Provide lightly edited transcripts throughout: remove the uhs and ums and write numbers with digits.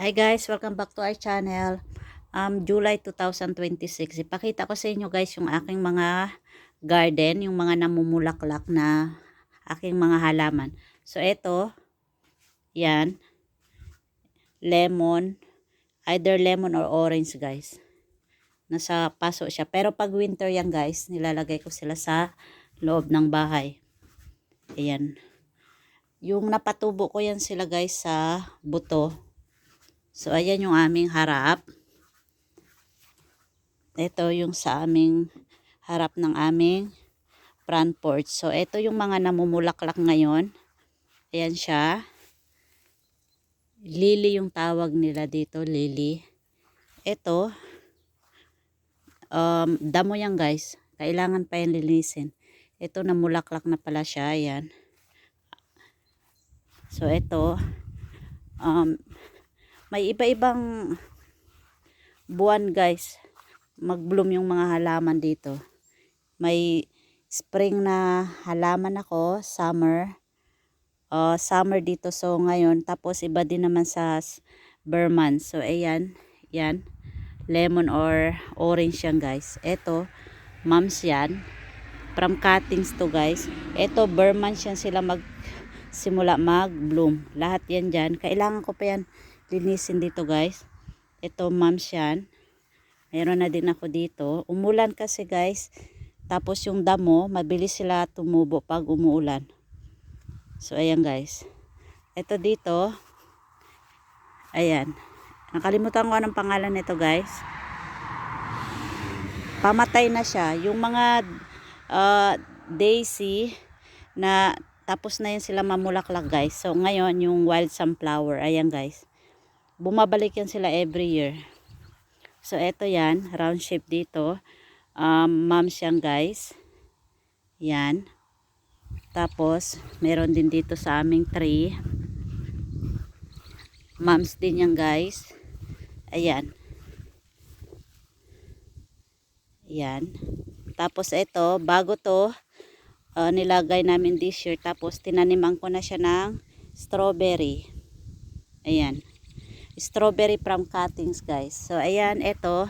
Hi guys, welcome back to our channel. July 2026. Ipakita ko sa inyo guys yung aking mga garden, yung mga namumulaklak na aking mga halaman. So ito, yan, lemon, either lemon or orange guys. Nasa paso siya. Pero pag winter yan guys, nilalagay ko sila sa loob ng bahay. Ayan. Yung napatubo ko yan sila guys sa buto. So ayan yung aming harap. Ito yung sa aming harap ng aming front porch. So, ito yung mga namumulaklak ngayon. Ayan siya. Lily yung tawag nila dito, lily. Ito, damo yan guys. Kailangan pa yan linisin. Ito namulaklak na pala siya. Ayan. So, ito, may iba-ibang buwan guys. Mag-bloom yung mga halaman dito. May spring na halaman ako, summer. Summer dito, so ngayon. Tapos iba din naman sa Burman. So ayan, yan. Lemon or orange yan guys. Ito, mums yan. From cuttings to guys. Ito, Burman yan sila simula mag-bloom. Lahat yan dyan. Kailangan ko pa yan linisin dito guys. Ito, mums yan. Meron na din ako dito. Umulan kasi guys. Tapos yung damo, mabilis sila tumubo pag umuulan. So ayan guys. Ito dito. Ayan. Nakalimutan ko anong pangalan nito guys. Pamatay na siya. Yung mga daisy na tapos na yun sila mamulaklak guys. So ngayon yung wild sunflower. Ayan guys. Bumabalik yan sila every year. So eto yan. Round shape dito. Mums yan guys. Yan. Tapos meron din dito sa aming tree. Mums din yan guys. Ayan. Ayan. Tapos ito, bago to, nilagay namin this year. Tapos tinaniman ko na siya ng strawberry. Ayan. Strawberry from cuttings guys. So ayan, ito.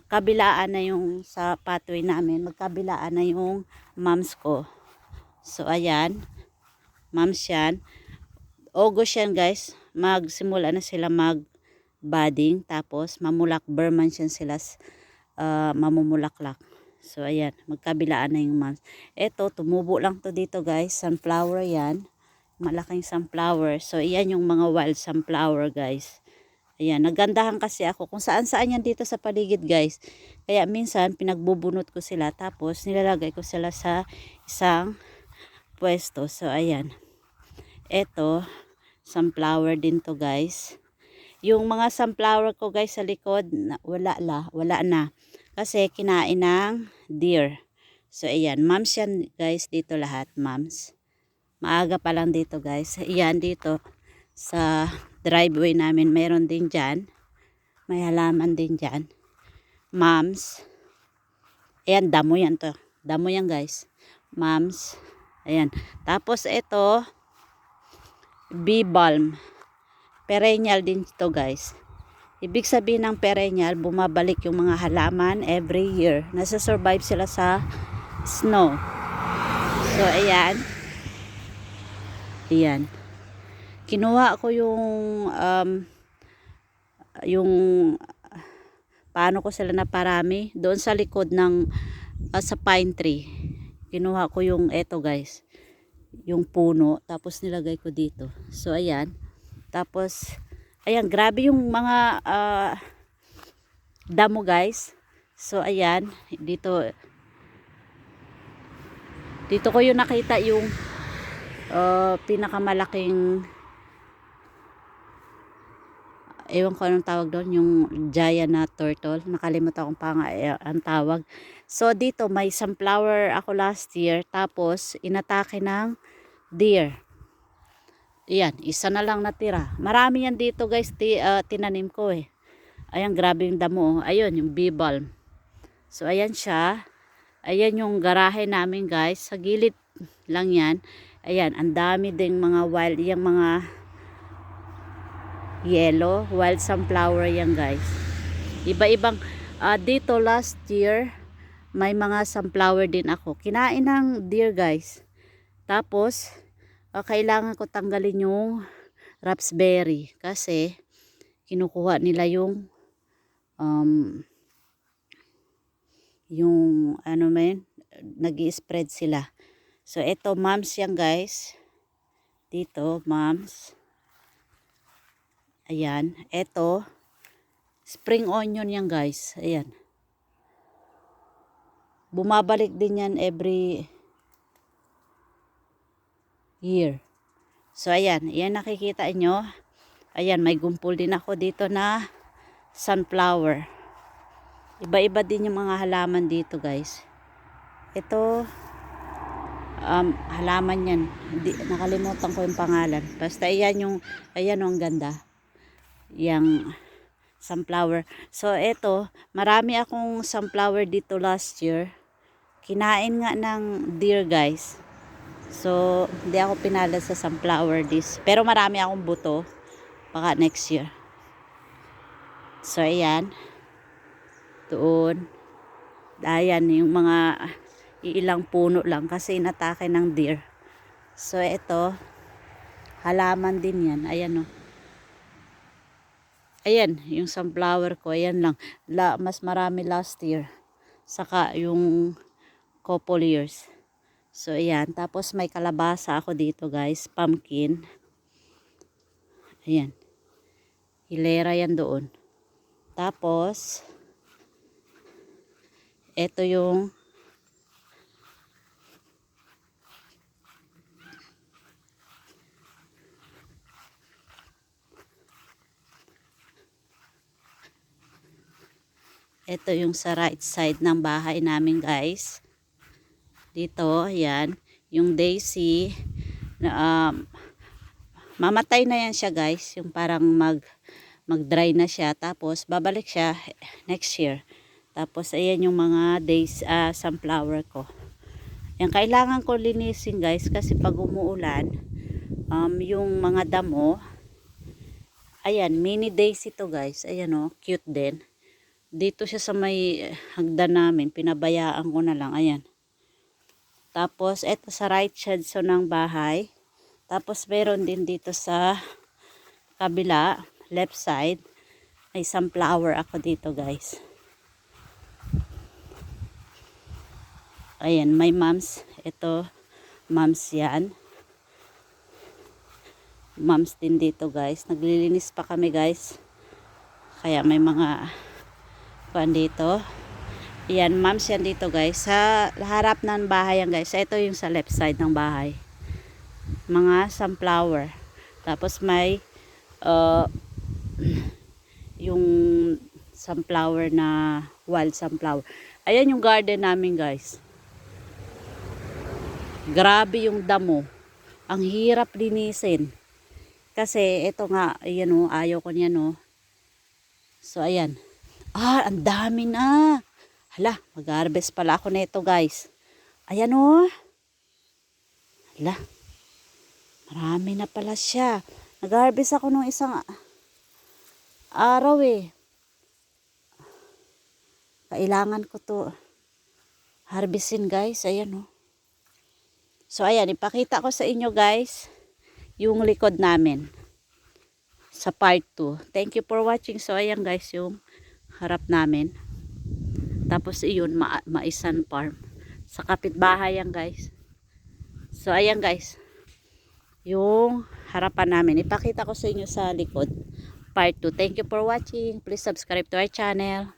Kabilaan na yung sa pathway namin. Magkabilaan na yung mums ko. So ayan. Mums yan. August yan guys. Magsimula na sila budding. Tapos mamulak, Burman yan sila mamumulaklak. So ayan. Magkabilaan na yung mums. Ito, tumubo lang to dito guys. Sunflower yan. Malaking sunflower. So, iyan yung mga wild sunflower, guys. Ayan, nagandahan kasi ako kung saan-saan yan dito sa paligid, guys. Kaya minsan, pinagbubunot ko sila. Tapos, nilalagay ko sila sa isang pwesto. So, ayan. Ito, sunflower din to, guys. Yung mga sunflower ko, guys, sa likod, wala na. Kasi, kinain ng deer. So, ayan. Mums yan, guys, dito lahat, mums. Maaga pa lang dito guys. Iyan dito sa driveway namin. Meron din dyan. May halaman din dyan. Mums. Ayan, damo yan to. Damo yan guys. Mums. Ayan. Tapos ito, bee balm. Perennial din to guys. Ibig sabihin ng perennial, bumabalik yung mga halaman every year. Nasa-survive sila sa snow. So, ayan. Ayan. Kinuha ko yung paano ko sila naparami doon sa likod ng sa pine tree. Kinuha ko yung eto guys. Yung puno tapos nilagay ko dito. So ayan. Tapos ayan, grabe yung mga damo guys. So ayan, dito ko yung nakita yung pinakamalaking, ewan ko anong tawag doon, yung giant na turtle, nakalimutan kong ang tawag. So dito may sunflower ako last year, tapos inatake ng deer. Ayan, isa na lang natira. Marami yan dito guys, tinanim ko eh. Ayan, grabe yung damo. Ayun, yung bee balm. So ayan siya. Ayan yung garahe namin guys, sa gilid lang yan. Ayan, ang dami ding mga wild, yung mga yellow. Wild sunflower yan guys. Iba-ibang, dito last year, may mga sunflower din ako. Kinain ng deer guys. Tapos, kailangan ko tanggalin yung raspberry. Kasi, kinukuha nila yung ano man, nag-i-spread sila. So, ito, moms yan guys. Dito, moms. Ayan. Ito, spring onion yan guys. Ayan. Bumabalik din yan every year. So, ayan. Ayan nakikita nyo. Ayan, may gumpol din ako dito na sunflower. Iba-iba din yung mga halaman dito guys. Ito, halaman yan. Nakalimutan ko yung pangalan. Basta ayan yung, ayan ang ganda. Yang sunflower. So, ito, marami akong sunflower dito last year. Kinain nga ng deer guys. So, hindi ako pinalad sa sunflower this. Pero marami akong buto. Baka next year. So, ayan. Doon. Ayan, yung mga ilang puno lang kasi inatake ng deer. So, ito. Halaman din yan. Ayan o. Ayan, yung sunflower ko. Ayan lang. Mas marami last year. Saka yung couple years. So, ayan. Tapos, may kalabasa ako dito, guys. Pumpkin. Ayan. Hilera yan doon. Tapos, ito yung sa right side ng bahay namin, guys. Dito, ayan. Yung daisy, mamatay na yan siya guys. Yung parang mag-dry na siya. Tapos, babalik siya next year. Tapos, ayan yung mga sunflower ko. Yan, kailangan ko linisin guys. Kasi pag umuulan, yung mga damo, ayan, mini daisy to guys. Ayan o, cute din. Dito siya sa may hagdan namin. Pinabayaan ko na lang. Ayan. Tapos, eto sa right side so ng bahay. Tapos, meron din dito sa kabila, left side. May sunflower ako dito, guys. Ayan, may moms. Ito, moms yan. Moms din dito, guys. Naglilinis pa kami, guys. Kaya may mga kuan dito. Ayan, moms yan dito, guys. Sa harap ng bahay yan, guys. Ito yung sa left side ng bahay. Mga sunflower. Tapos may yung sunflower na wild sunflower. Ayan yung garden namin guys. Grabe yung damo. Ang hirap linisin. Kasi ito nga, ayan o, ayaw ko niyan o. So ayan. Ang dami na. Hala, mag-harvest pala ako nito guys. Ayan o. Hala. Marami na pala siya. Nag-harvest ako nung isang araw eh. Kailangan ko to harvestin guys. Ayan o. So ayan, ipakita ko sa inyo guys yung likod namin sa part 2. Thank you for watching. So ayan guys yung harap namin. Tapos iyon, Maisan Farm. Sa kapitbahay yan guys. So ayan guys. Yung harapan namin. Ipakita ko sa inyo sa likod. Part 2. Thank you for watching. Please subscribe to our channel.